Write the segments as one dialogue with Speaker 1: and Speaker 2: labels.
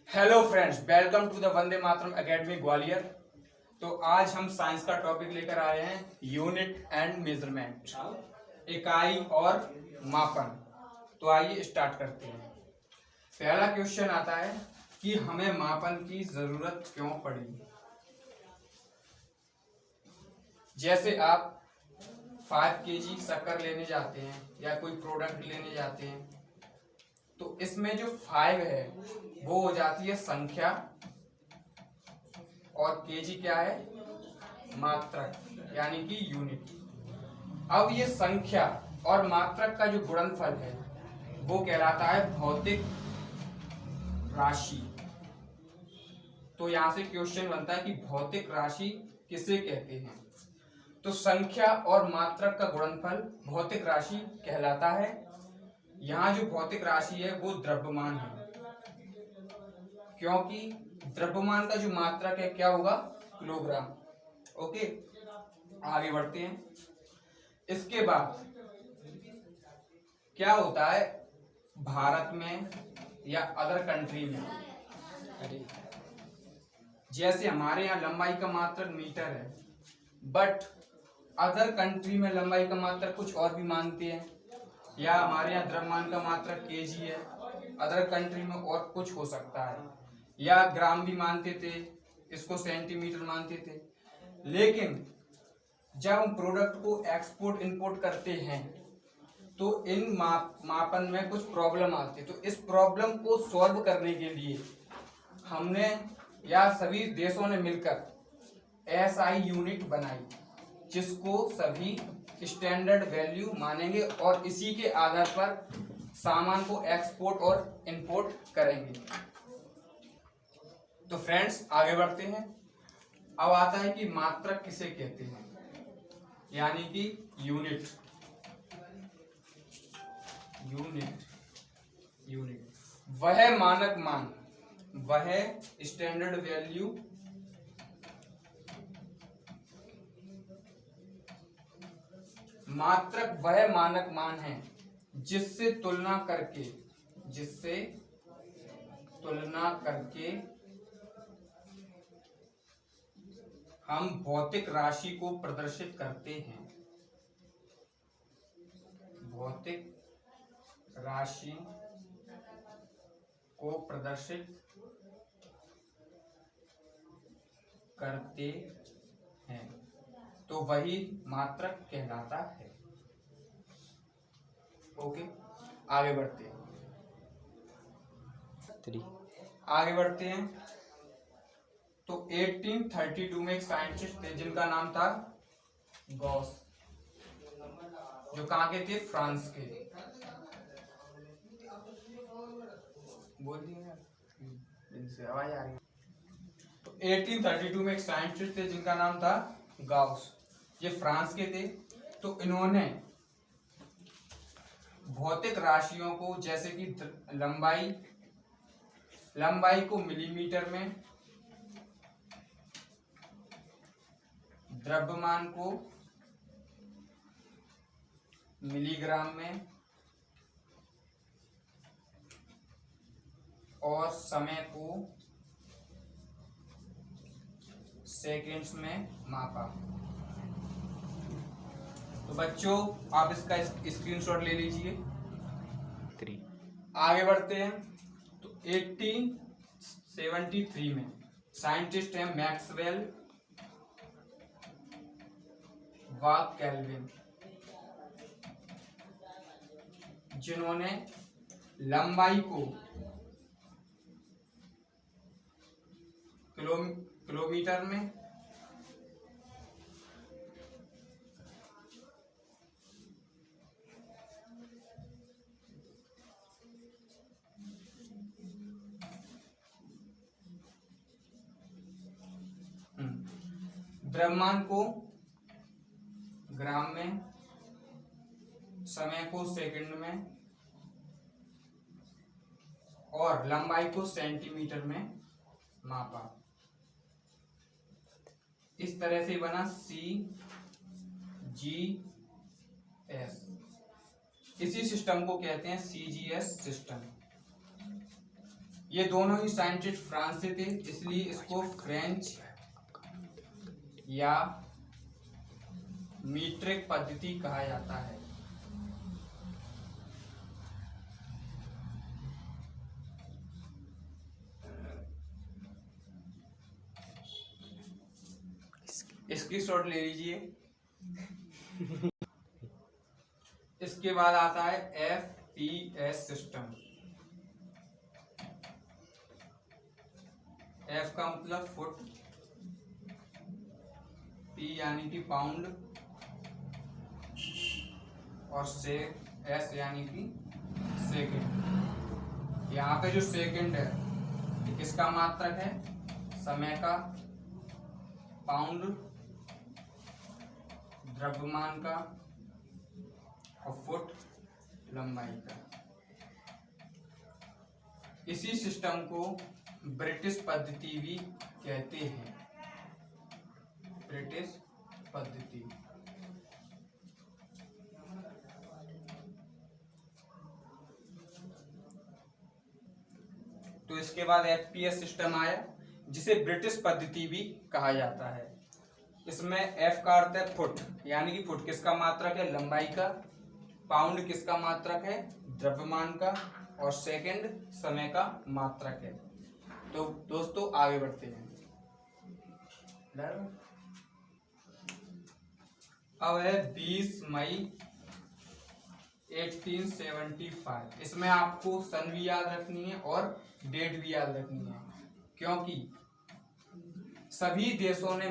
Speaker 1: Hello friends, welcome to the Vande Mataram academy Gwalior. तो आज हम साइंस का टॉपिक लेकर आए हैं, यूनिट एंड मेजरमेंट, इकाई और मापन। तो आइए स्टार्ट करते हैं। पहला क्वेश्चन आता है कि हमें मापन की जरूरत क्यों पड़ी। जैसे आप 5 kg शक्कर लेने जाते हैं या कोई प्रोडक्ट लेने जाते हैं, तो इसमें जो 5 है वो हो जाती है संख्या, और केजी क्या है, मात्रक यानी कि यूनिट। अब ये संख्या और मात्रक का जो गुणनफल है वो कहलाता है भौतिक राशि। तो यहां से क्वेश्चन बनता है कि भौतिक राशि किसे कहते हैं। तो संख्या और मात्रक का गुणनफल भौतिक राशि कहलाता है। यहाँ जो भौतिक राशि है वो द्रव्यमान है, क्योंकि द्रव्यमान का जो मात्रक है क्या होगा, किलोग्राम। ओके, आगे बढ़ते हैं। इसके बाद क्या होता है भारत में या अदर कंट्री में, अरे जैसे हमारे यहाँ लंबाई का मात्रक मीटर है, बट अदर कंट्री में लंबाई का मात्रक कुछ और भी मानते हैं, या हमारे यहाँ द्रव्यमान का मात्रक केजी है, अदर कंट्री में और कुछ हो सकता है, या ग्राम भी मानते थे, इसको सेंटीमीटर मानते थे। लेकिन जब हम प्रोडक्ट को एक्सपोर्ट इंपोर्ट करते हैं तो इन मापन में कुछ प्रॉब्लम आती है। तो इस प्रॉब्लम को सॉल्व करने के लिए हमने या सभी देशों ने मिलकर एसआई यूनिट बनाई, जिसको सभी स्टैंडर्ड वैल्यू मानेंगे और इसी के आधार पर सामान को एक्सपोर्ट और इंपोर्ट करेंगे। तो फ्रेंड्स आगे बढ़ते हैं। अब आता है कि मात्रक किसे कहते हैं, यानी कि यूनिट। यूनिट वह मानक मान, वह स्टैंडर्ड वैल्यू मात्रक वह मानक मान है जिससे तुलना करके हम भौतिक राशि को प्रदर्शित करते हैं। भौतिक राशि को प्रदर्शित करते हैं, तो वही मात्रक कहलाता है। ओके, आगे बढ़ते हैं। तो 1832 में एक साइंटिस्ट थे जिनका नाम था गॉस, जो कहाँ के थे, फ्रांस के। बोलिए इनसे आवाज आ रही है। तो 1832 में एक साइंटिस्ट थे जिनका नाम था गॉस, ये फ्रांस के थे। तो इन्होंने भौतिक राशियों को, जैसे कि लंबाई को मिलीमीटर में, द्रव्यमान को मिलीग्राम में और समय को सेकेंड्स में मापा। तो बच्चों आप इसका स्क्रीनशॉट ले लीजिए। आगे बढ़ते हैं। तो 1873 में साइंटिस्ट हैं मैक्सवेल व केल्विन, जिन्होंने लंबाई को किलोमीटर में द्रव्यमान को ग्राम में, समय को सेकंड में और लंबाई को सेंटीमीटर में मापा। इस तरह से बना CGS। इसी सिस्टम को कहते हैं CGS सिस्टम। ये दोनों ही साइंटिस्ट फ्रांस से थे, इसलिए इसको फ्रेंच या मीट्रिक पद्धति कहा जाता है। इसकी शॉट ले लीजिए। इसके बाद आता है FPS सिस्टम। F का मतलब फुट, P यानी कि पाउंड और S यानी कि सेकेंड। यहाँ पे जो सेकेंड है ये किसका मात्रक है? समय का, पाउंड द्रव्यमान का और फुट लंबाई का। इसी सिस्टम को ब्रिटिश पद्धति भी कहते हैं, ब्रिटिश पद्धति। तो इसके बाद FPS सिस्टम आया, जिसे ब्रिटिश पद्धति भी कहा जाता है। इसमें F का अर्थ है फुट, यानी कि फुट किसका मात्रक है? लंबाई का। पाउंड किसका मात्रक है? द्रव्यमान का। और सेकंड समय का मात्रक है। तो दोस्तों आगे बढ़ते हैं। अब है 20 मई 1875। इसमें आपको सन भी याद रखनी है और डेट भी याद रखनी है, क्योंकि सभी देशों ने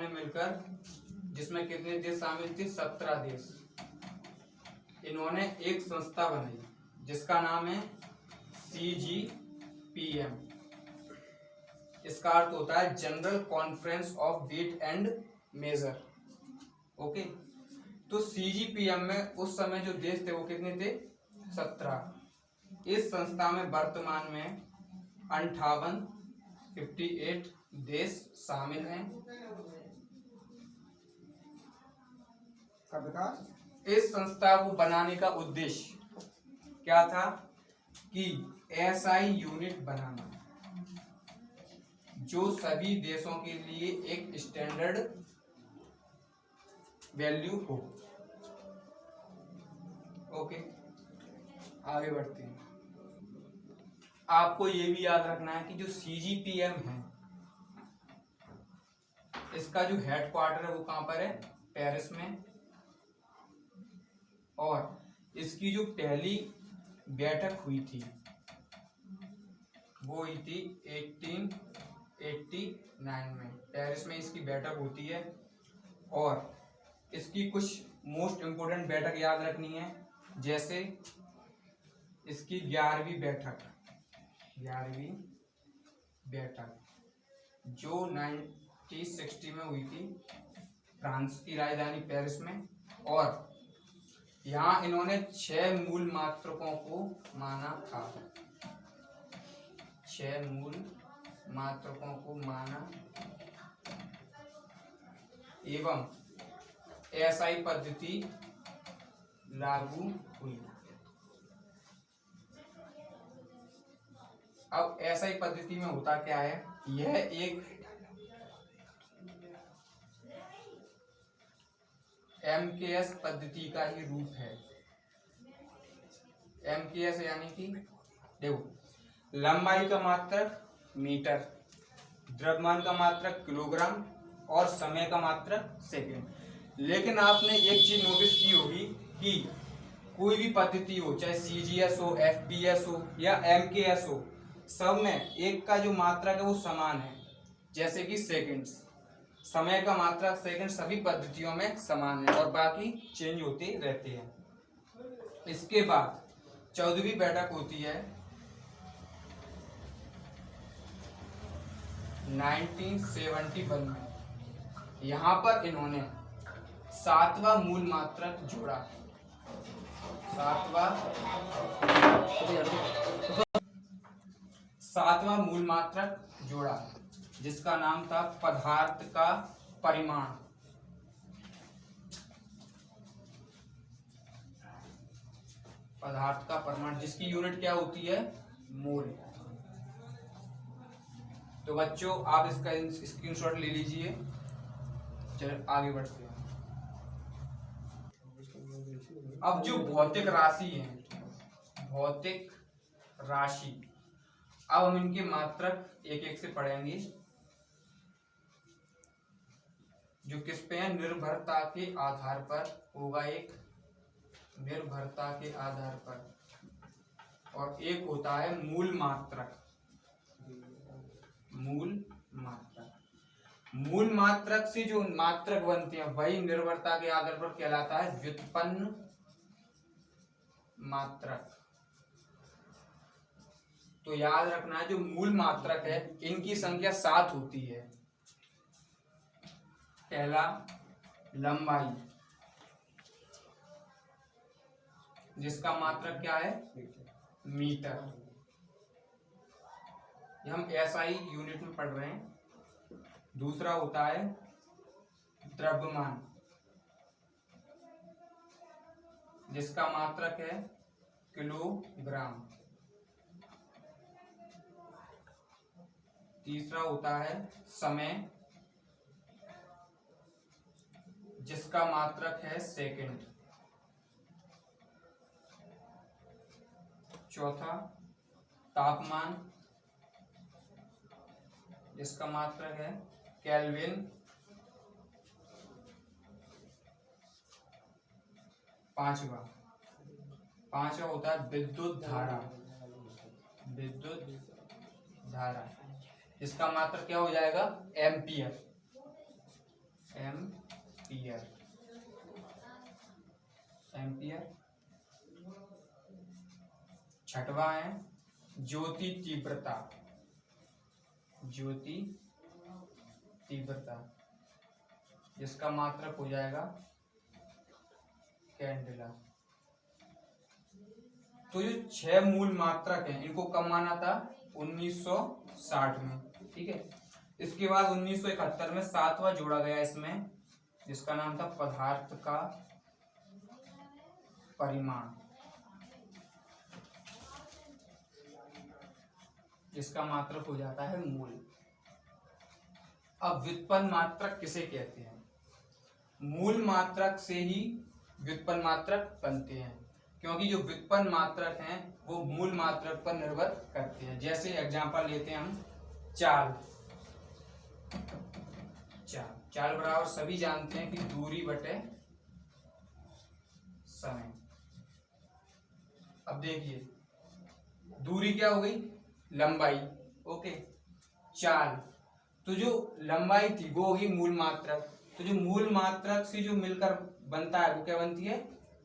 Speaker 1: मिलकर जिसमें कितने देश शामिल थे? 17 देश। इन्होंने एक संस्था बनाई जिसका नाम है CGPM। इसका अर्थ होता है general conference of weight and measure. Okay, तो CGPM में उस समय जो देश थे वो कितने थे? 17। इस संस्था में वर्तमान में 58 देश शामिल हैं। इस संस्था को बनाने का उद्देश्य क्या था? कि SI यूनिट बनाना, जो सभी देशों के लिए एक स्टैंडर्ड वैल्यू हो। ओके, आगे बढ़ते हैं। आपको ये भी याद रखना है कि जो CGPM है, इसका जो हेडक्वार्टर है वो कहां पर है? पेरिस में। और इसकी जो पहली बैठक हुई थी वो हुई थी 1889 में। पेरिस में इसकी बैठक होती है। और इसकी कुछ मोस्ट इम्पोर्टेंट बैठक याद रखनी है, जैसे इसकी 11वीं बैठक जो 1960 में हुई थी फ्रांस की राजधानी पेरिस में। और यहाँ इन्होंने 6 मूल मात्रकों को माना था। 6 मूल मात्रकों को माना एवं SI पद्धति लागू हुई। अब SI पद्धति में होता क्या है? यह एक MKS पद्धति का ही रूप है। MKS यानी कि देखो, लंबाई का मात्रक मीटर, द्रव्यमान का मात्रक किलोग्राम और समय का मात्रक सेकंड। लेकिन आपने एक चीज नोटिस की होगी कि कोई भी पद्धति हो, चाहे CGS हो, FPS हो या MKS हो, सब में एक का जो मात्रक है वो समान है। जैसे कि सेकंड्स, समय का मात्रक सेकंड सभी पद्धतियों में समान है और बाकी चेंज होते रहते हैं। इसके बाद 14वीं बैठक होती है 1971 में। यहाँ पर इन्होंने 7वां मूल मात्रक जोड़ा। 7वां मूल मात्रक जोड़ा, जिसका नाम था पदार्थ का परिमाण। पदार्थ का परिमाण, जिसकी यूनिट क्या होती है? मोल। तो बच्चों आप इसका स्क्रीनशॉट ले लीजिए। चलो आगे बढ़ते हैं। अब जो भौतिक राशि है, भौतिक राशि, अब हम इनके मात्रक एक एक से पढ़ेंगे। जो किस पे है, निर्भरता के आधार पर होगा, एक निर्भरता के आधार पर, और एक होता है मूल मात्रक। मूल मात्रक, मूल मात्रक से जो मात्रक बनते हैं वही निर्भरता के आधार पर कहलाता है व्युत्पन्न मात्रक। तो याद रखना है जो मूल मात्रक है इनकी संख्या 7 होती है। पहला लंबाई, जिसका मात्रक क्या है, मीटर। ये हम एसआई यूनिट में पढ़ रहे हैं। दूसरा होता है द्रव्यमान, जिसका मात्रक है किलोग्राम। तीसरा होता है समय, जिसका मात्रक है सेकंड। चौथा तापमान, जिसका मात्रक है केल्विन। पांचवा होता है विद्युत धारा, विद्युत धारा, इसका मात्रक क्या हो जाएगा, एम्पियर। Ampere, ampere. छठवां है ज्योति तीव्रता, ज्योति तीव्रता, जिसका मात्रक हो जाएगा कैंडेला। तो ये 6 मूल मात्रक हैं, इनको कब माना था, 1960 में, ठीक है। इसके बाद 1971 में 7वां जोड़ा गया इसमें, जिसका नाम था पदार्थ का परिमाण, जिसका मात्रक हो जाता है मूल। अब व्युत्पन्न मात्रक किसे कहते हैं, मूल मात्रक से ही व्युत्पन्न मात्रक बनते हैं, क्योंकि जो व्युत्पन्न मात्रक हैं वो मूल मात्रक पर निर्भर करते हैं। जैसे एग्जांपल लेते हैं हम, चाल। चाल बराबर सभी जानते हैं कि दूरी बटे समय। अब देखिए दूरी क्या हो गई, लंबाई, ओके। चाल, तो जो लंबाई थी वो होगी मूल मात्रक। तो जो मूल मात्रक से जो मिलकर बनता है वो क्या बनती है,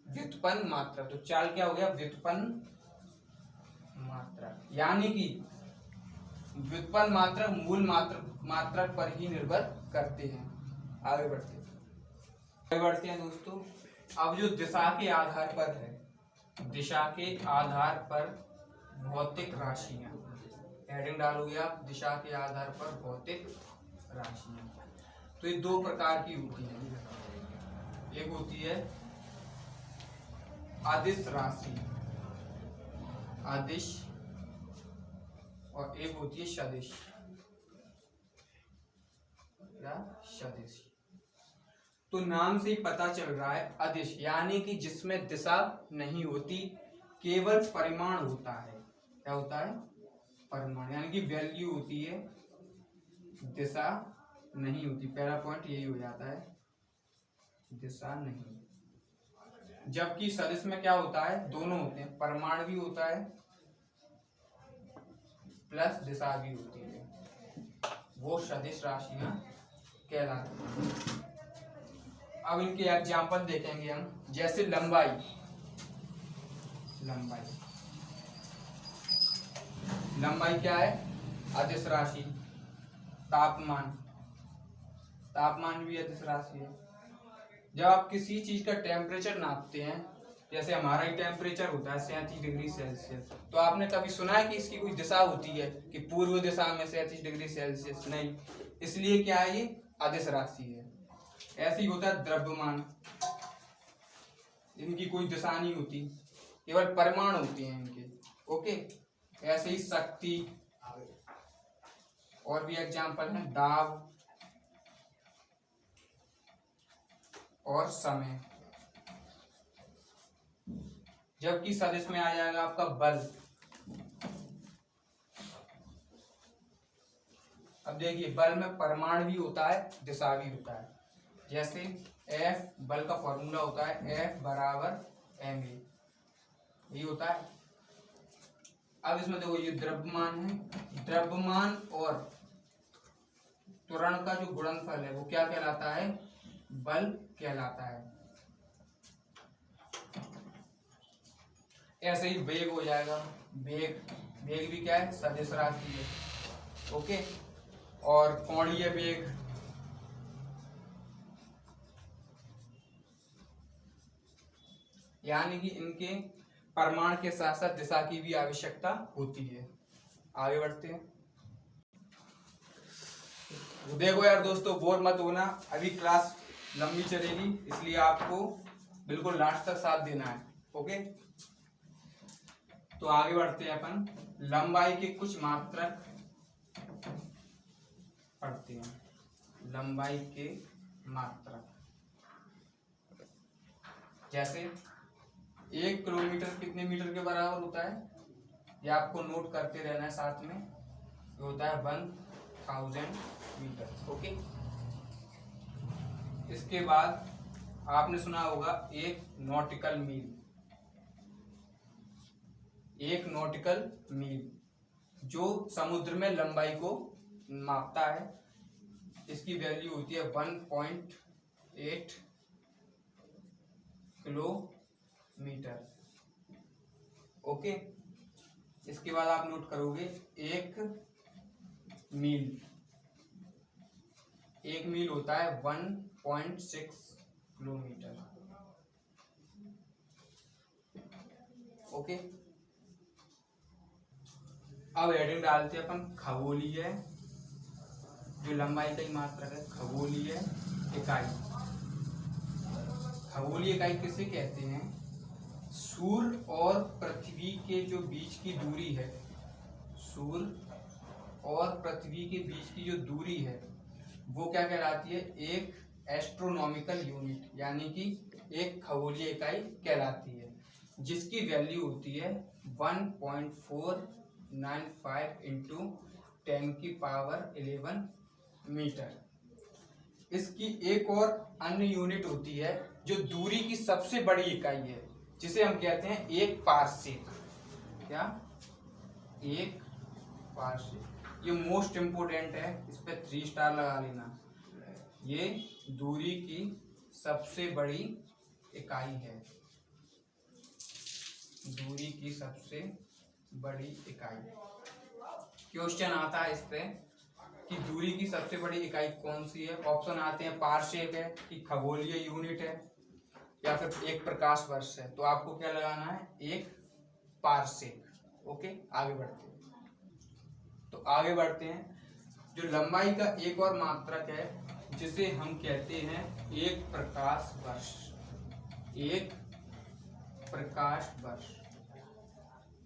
Speaker 1: व्युत्पन्न मात्रक। तो चाल क्या हो गया, व्युत्पन्न मात्रक। यानी कि व्युत्पन्न मात्रक मूल मात्रक पर ही निर्भर करते हैं। आगे बढ़ते हैं दोस्तों। अब जो दिशा के आधार पर है, दिशा के आधार पर भौतिक राशियां, हेडिंग डालोगे आप, दिशा के आधार पर भौतिक राशियां। तो ये 2 प्रकार की होती है, एक होती है अदिश राशि, अदिश, और एक होती है सदिश, या सदिश। तो नाम से ही पता चल रहा है अदिश, यानी कि जिसमें दिशा नहीं होती, केवल परिमाण होता है। क्या होता है, परिमाण, यानी कि वैल्यू होती है, दिशा नहीं होती। पहला पॉइंट यही हो जाता है, दिशा नहीं। जबकि सदिश में क्या होता है, दोनों होते हैं, परिमाण भी होता है प्लस दिशा भी होती है, वो सदिश राशियां कहलाती हैं। अब इनके एग्जाम्पल देखेंगे हम, जैसे लंबाई। लंबाई क्या है, अदिश राशि। तापमान भी अदिश राशि है। जब आप किसी चीज का टेम्परेचर नापते हैं, जैसे हमारा ही टेम्परेचर होता है 37 डिग्री सेल्सियस, तो आपने कभी सुना है कि इसकी कोई दिशा होती है कि पूर्व दिशा में 37 डिग्री सेल्सियस? नहीं, इसलिए क्या है, ये अदिश राशि है। ऐसे ही होता है द्रव्यमान, इनकी कोई दिशा नहीं होती, केवल परिमाण होते हैं इनके, ओके। ऐसे ही शक्ति, और भी एग्जाम्पल हैं दाब और समय। जबकि सदिश में आ जाएगा आपका बल। अब देखिए बल में परिमाण भी होता है, दिशा भी होता है। जैसे F बल का फॉर्मूला होता है F बराबर ma, यही होता है। अब इसमें देखो ये द्रव्यमान है, द्रव्यमान और त्वरण का जो गुणनफल है वो क्या कहलाता है, बल कहलाता है। ऐसे ही वेग हो जाएगा, वेग, वेग भी क्या है, सदिश राशि है। ओके, और कोणीय वेग, यानी कि इनके परिमाण के साथ साथ दिशा की भी आवश्यकता होती है। आगे बढ़ते हैं। देखो यार दोस्तों, बोर मत होना, अभी क्लास लंबी चलेगी, इसलिए आपको बिल्कुल लास्ट तक साथ देना है। ओके, तो आगे बढ़ते हैं अपन लंबाई के कुछ मात्रक पढ़ते हैं। लंबाई के मात्रक, जैसे 1 किलोमीटर कितने मीटर के बराबर होता है, ये आपको नोट करते रहना है साथ में। ये होता है 1000 मीटर। ओके, इसके बाद आपने सुना होगा एक नॉटिकल मील। एक नॉटिकल मील जो समुद्र में लंबाई को मापता है, इसकी वैल्यू होती है 1.8 किलोमीटर। ओके, इसके बाद आप नोट करोगे एक मील। एक मील होता है 1.6 किलोमीटर। ओके, अब हेडिंग डालते हैं अपन खगोलीय, जो लंबाई का ही मात्रक है, खगोलीय इकाई। खगोलीय इकाई किसे कहते हैं, सूर्य और पृथ्वी के जो बीच की दूरी है, सूर्य और पृथ्वी के बीच की जो दूरी है वो क्या कहलाती है, एक एस्ट्रोनॉमिकल यूनिट, यानी कि एक खगोलीय इकाई कहलाती है, जिसकी वैल्यू होती है 1.495 इंटू 10⁻11 मीटर। इसकी एक और अन्य यूनिट होती है जो दूरी की सबसे बड़ी इकाई है, जिसे हम कहते हैं एक पारसेक। क्या, एक पारसेक। ये मोस्ट इंपोर्टेंट है, इस पे 3 स्टार लगा लेना। ये दूरी की सबसे बड़ी इकाई है, दूरी की सबसे बड़ी इकाई। क्वेश्चन आता है इस पे कि दूरी की सबसे बड़ी इकाई कौन सी है। ऑप्शन आते हैं पारसेक है, कि खगोलीय यूनिट है, या फिर एक प्रकाश वर्ष है। तो आपको क्या लगाना है, एक पारसेक। ओके, आगे बढ़ते हैं। तो आगे बढ़ते हैं, जो लंबाई का एक और मात्रक है जिसे हम कहते हैं एक प्रकाश वर्ष। एक प्रकाश वर्ष,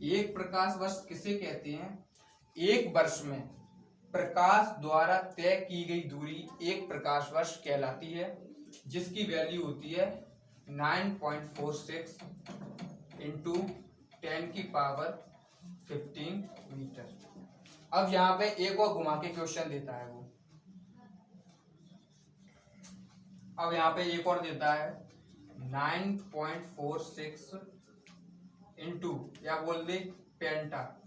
Speaker 1: एक प्रकाश वर्ष किसे कहते हैं, एक वर्ष में प्रकाश द्वारा तय की गई दूरी एक प्रकाश वर्ष कहलाती है, जिसकी वैल्यू होती है 9.46 इंटू 10⁻15 मीटर। अब यहाँ पे एक और घुमा के क्वेश्चन देता है वो। अब यहाँ पे एक और देता है 9.46 इंटू, या बोल दे पेंटा,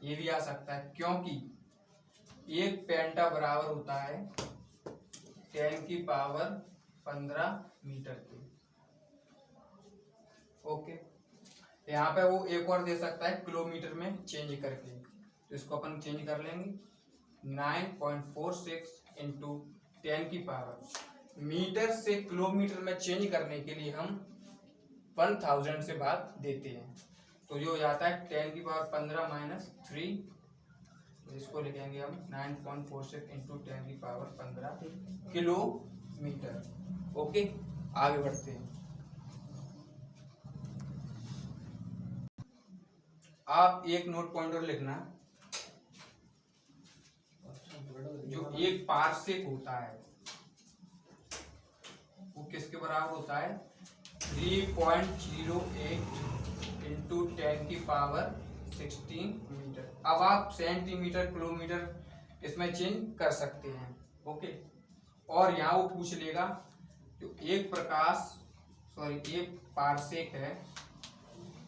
Speaker 1: ये भी आ सकता है, क्योंकि एक पेंटा बराबर होता है 10⁻15 मीटर के। ओके, यहाँ पे वो एक और दे सकता है किलोमीटर में चेंज करके, तो इसको अपन चेंज कर लेंगे। 9.46 इंटू 10⁻, मीटर से किलोमीटर में चेंज करने के लिए हम 1000 से भाग देते हैं, तो जो हो जाता है 10⁻15 माइनस 3, इसको लिखेंगे हम 9.46 इंटू 10⁻15 किलोमीटर। ओके, आगे बढ़ते हैं। आप एक नोट पॉइंट और लिखना, जो एक पारसेक होता है वो किसके बराबर होता है? 3.08 इंटू 10⁻16 मीटर। अब आप सेंटीमीटर किलोमीटर इसमें चेंज कर सकते हैं। ओके, और यहाँ वो पूछ लेगा जो एक पारसेक है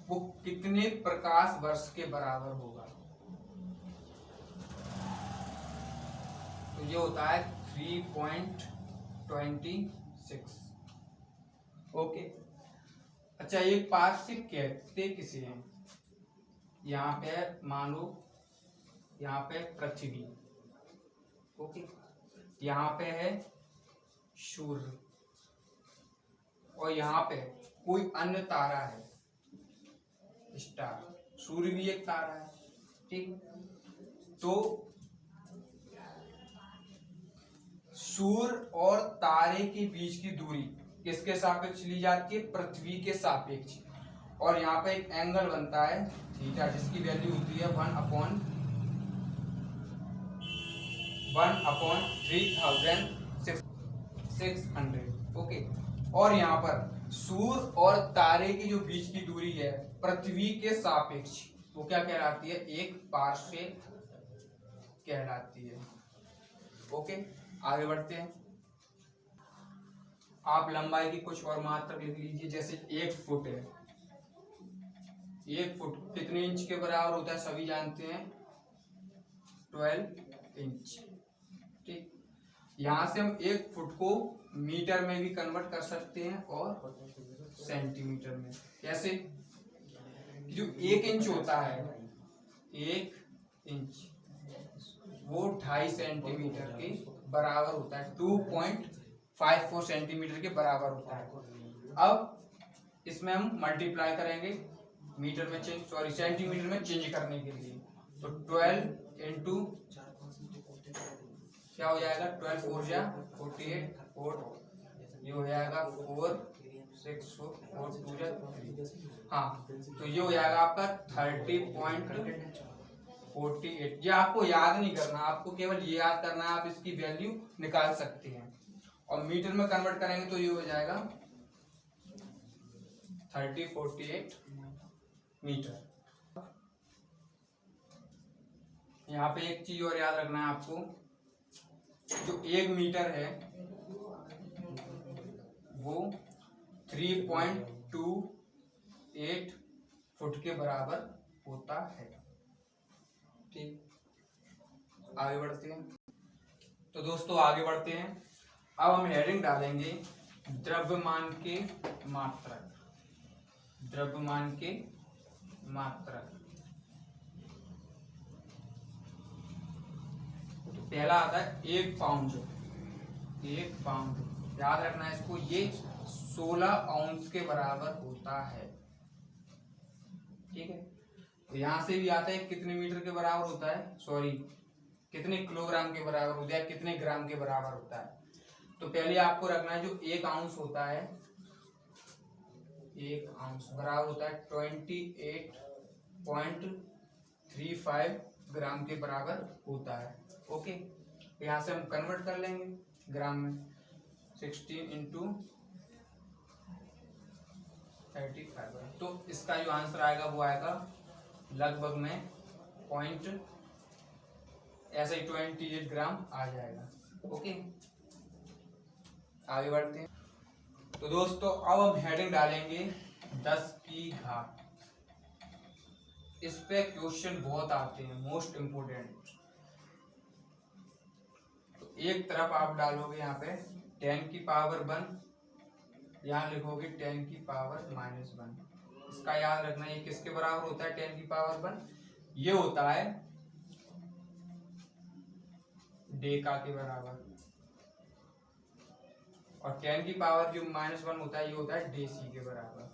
Speaker 1: वो कितने प्रकाश वर्ष के बराबर होगा। तो ये होता है 3.26। ओके, अच्छा एक पारसेक कहते किसे हैं? यहाँ पे मान लो यहाँ पे पृथ्वी, ओके, यहाँ पे है सूर्य और यहाँ पे कोई अन्य तारा है, स्टार। सूर्य भी एक तारा है, ठीक। तो सूर्य और तारे के बीच की दूरी किसके सापेक्ष ली जाती है? पृथ्वी के सापेक्ष। और यहाँ पे एक एंगल बनता है थीटा, जिसकी वैल्यू होती है 1/3600। ओके, और यहाँ पर सूर्य और तारे की जो बीच की दूरी है पृथ्वी के सापेक्ष, वो क्या कहलाती है? एक पारसेक कहलाती है। ओके, आगे बढ़ते हैं। आप लंबाई की कुछ और मात्रक लिख लीजिए, जैसे 1 फुट है। 1 फुट कितने इंच के बराबर होता है? सभी जानते हैं 12 इंच, ठीक। यहां से हम 1 फुट को मीटर में भी कन्वर्ट कर सकते हैं और सेंटीमीटर में। कैसे? जो 1 इंच होता है, 1 इंच वो 2.5 सेंटीमीटर के बराबर होता है, 2.54 सेंटीमीटर के बराबर होता है। अब इसमें हम मल्टीप्लाई करेंगे मीटर में चेंज, सॉरी सेंटीमीटर में चेंज करने के लिए। तो 12 इंटू क्या हो जाएगा? 12 4 जा 48, 4 ये हो जाएगा 4 6 4 2 जा 3। हाँ, तो ये हो जाएगा आपका 30.48। ये आपको याद नहीं करना, आपको केवल ये याद करना है, आप इसकी वैल्यू निकाल सकते हैं। और मीटर में कन्वर्ट करेंगे तो ये हो जाएगा 3048 मीटर। यहाँ पे एक चीज और याद रखना है आपको, जो 1 मीटर है वो 3.28 फुट के बराबर होता है, ठीक। आगे बढ़ते हैं। तो दोस्तों आगे बढ़ते हैं। अब हम हेडिंग डालेंगे द्रव्यमान के मात्रक। द्रव्यमान के मात्रक। तो पहला आता है 1 पाउंड। 1 पाउंड याद रखना है इसको, ये 16 औंस के बराबर होता है, ठीक है। तो यहां से भी आता है कितने मीटर के बराबर होता है, सॉरी कितने किलोग्राम के बराबर होता है, कितने ग्राम के बराबर होता है। तो पहले आपको रखना है जो 1 आउंस होता है, 1 आउंस बराबर होता है 28.35 ग्राम के बराबर होता है। ओके, यहाँ से हम कन्वर्ट कर लेंगे ग्राम में। 16 इंटू 35। तो इसका जो आंसर आएगा वो आएगा लगभग में पॉइंट ऐसे ही 28 ग्राम आ जाएगा। ओके, आगे बढ़ते हैं। तो दोस्तों अब हम हेडिंग डालेंगे 10 की घात। इस पे क्वेश्चन बहुत आते हैं, मोस्ट इंपोर्टेंट। तो एक तरफ आप डालोगे यहाँ पे 10 की पावर 1, यहाँ लिखोगे 10 की पावर -1। इसका याद रखना, ये किसके बराबर होता है? 10 की पावर 1 ये होता है डेका के बराबर, और 10 की पावर जो -1 होता है ये होता है डेसी के बराबर।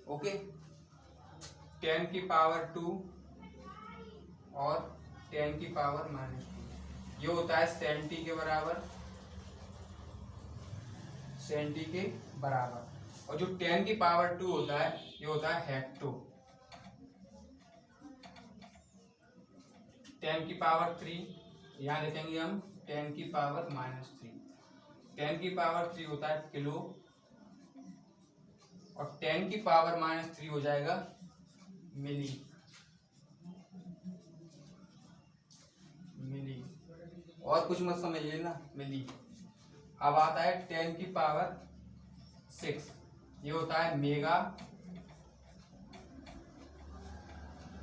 Speaker 1: ओके, 10 की पावर 2 और 10 की पावर -2 ये होता है सेंटी के बराबर, सेंटी के बराबर। और जो 10 की पावर 2 होता है ये होता है हेक्टो। 10 की पावर 3, यहाँ लिखेंगे हम 10 की पावर -3। 10 की पावर 3 होता है किलो, और 10 की पावर -3 हो जाएगा मिली। और कुछ मत समझ लेना, मिली। अब आता है 10 की पावर 6, ये होता है मेगा।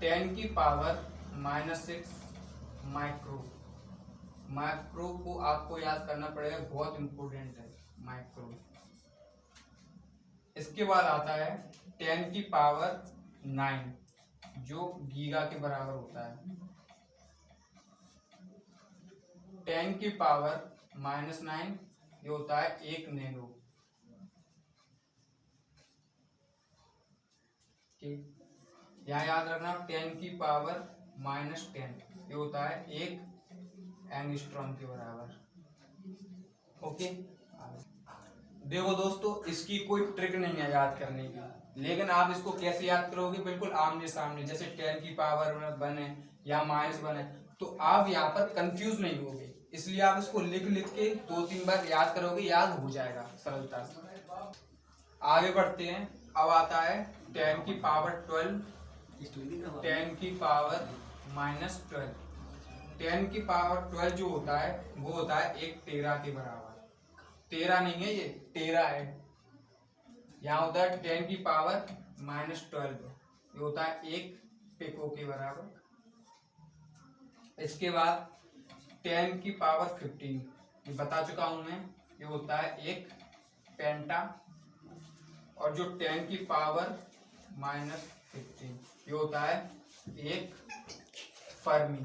Speaker 1: 10 की पावर -6 माइक्रो। माइक्रो को आपको याद करना पड़ेगा, बहुत इंपॉर्टेंट है माइक्रो। इसके बाद आता है 10 की पावर 9, जो गीगा के बराबर होता है। 10 की पावर -9 ये होता है 1 नैनो। ठीक, यहाँ याद रखना 10 की पावर -10 ये होता है 1 एंगस्ट्रॉम के बराबर। ओके, देखो दोस्तों, इसकी कोई ट्रिक नहीं है याद करने की, लेकिन आप इसको कैसे याद करोगे, बिल्कुल आमने सामने। जैसे 10 की पावर 1 है या -1 है, तो आप यहाँ पर कंफ्यूज नहीं होगे, इसलिए आप इसको लिख लिख के 2-3 बार याद करोगे, याद हो जाएगा सरलता से। आगे बढ़ते हैं। अब आता है 10 की पावर 12, 10 की पावर -12। 10 की पावर 12 जो होता है वो होता है 1 टेरा के बराबर। टेरा नहीं है, ये टेरा है। यहाँ होता है 10 की पावर -12, ये होता है 1 पिको के बराबर। इसके बाद 10 की पावर 15, ये बता चुका हूं मैं, ये होता है 1 पेंटा। और जो 10 की पावर -15 ये होता है 1 फर्मी।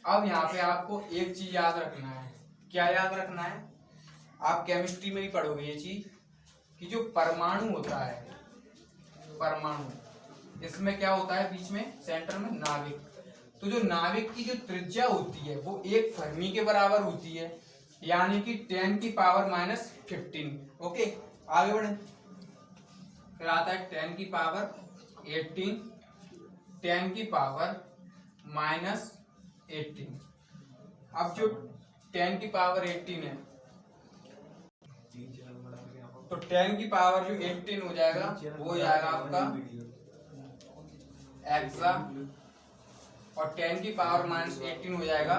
Speaker 1: अब यहाँ पे आपको एक चीज याद रखना है। क्या याद रखना है? आप केमिस्ट्री में भी पढ़ोगे ये चीज, कि जो परमाणु होता है, परमाणु, इसमें क्या होता है, बीच में सेंटर में नाभिक। तो जो नाभिक की जो त्रिज्या होती है वो 1 फर्मी के बराबर होती है, यानी कि 10 की पावर -15। ओके, आगे बढ़े। फिर आता है 10 की पावर 18, 10 की पावर -18। अब जो 10 की पावर 18 है, तो 10 की पावर जो 18 हो जाएगा वो हो जाएगा आपका एक्सा, और 10 की पावर -18 हो जाएगा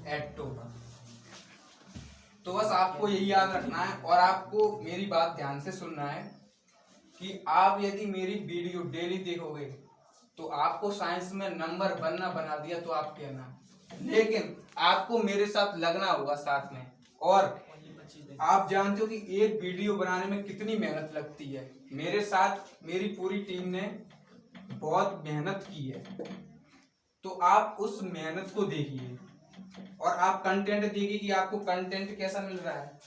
Speaker 1: एटो। तो बस आपको यही याद रखना है, और आपको मेरी बात ध्यान से सुनना है कि आप यदि मेरी वीडियो डेली देखोगे तो आपको साइंस में नंबर बनना बना दिया तो आप कहना, लेकिन आपको मेरे साथ लगना होगा साथ में। और आप जानते हो कि एक वीडियो बनाने में कितनी मेहनत लगती है। मेरे साथ मेरी पूरी टीम ने बहुत मेहनत की है, तो आप उस मेहनत को देखिए और आप कंटेंट देखिए कि आपको कंटेंट कैसा मिल रहा है।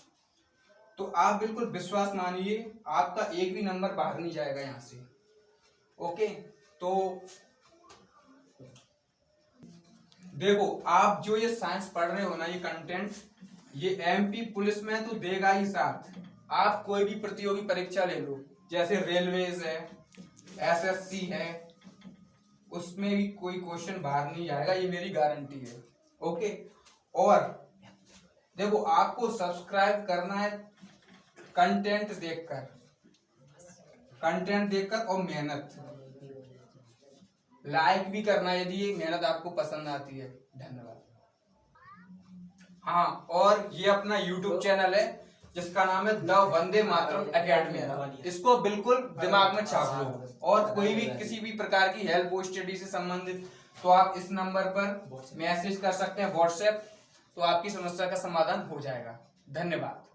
Speaker 1: तो आप बिल्कुल विश्वास मानिए, आपका एक भी नंबर बाहर नहीं जाएगा यहाँ से। ओके, तो देखो, आप जो ये साइंस पढ़ रहे हो ना, ये कंटेंट, ये एमपी पुलिस में तो देगा ही साथ। आप कोई भी प्रतियोगी परीक्षा ले लो, जैसे रेलवेज है, एसएससी है, उसमें भी कोई क्वेश्चन बाहर नहीं जाएगा, ये मेरी गारंटी है। ओके, और देखो, आपको सब्सक्राइब करना है कंटेंट देखकर, कंटेंट देखकर, और मेहनत लाइक भी करना यदि ये मेहनत आपको पसंद आती है। धन्यवाद। हाँ, और ये अपना YouTube चैनल है जिसका नाम है द वंदे मातरम एकेडमी। इसको बिल्कुल दिमाग में छाप लो, और कोई भी किसी भी प्रकार की हेल्प हो स्टडी से संबंधित तो आप इस नंबर पर मैसेज कर सकते हैं, व्हाट्सएप, तो आपकी समस्या का समाधान हो जाएगा। धन्यवाद।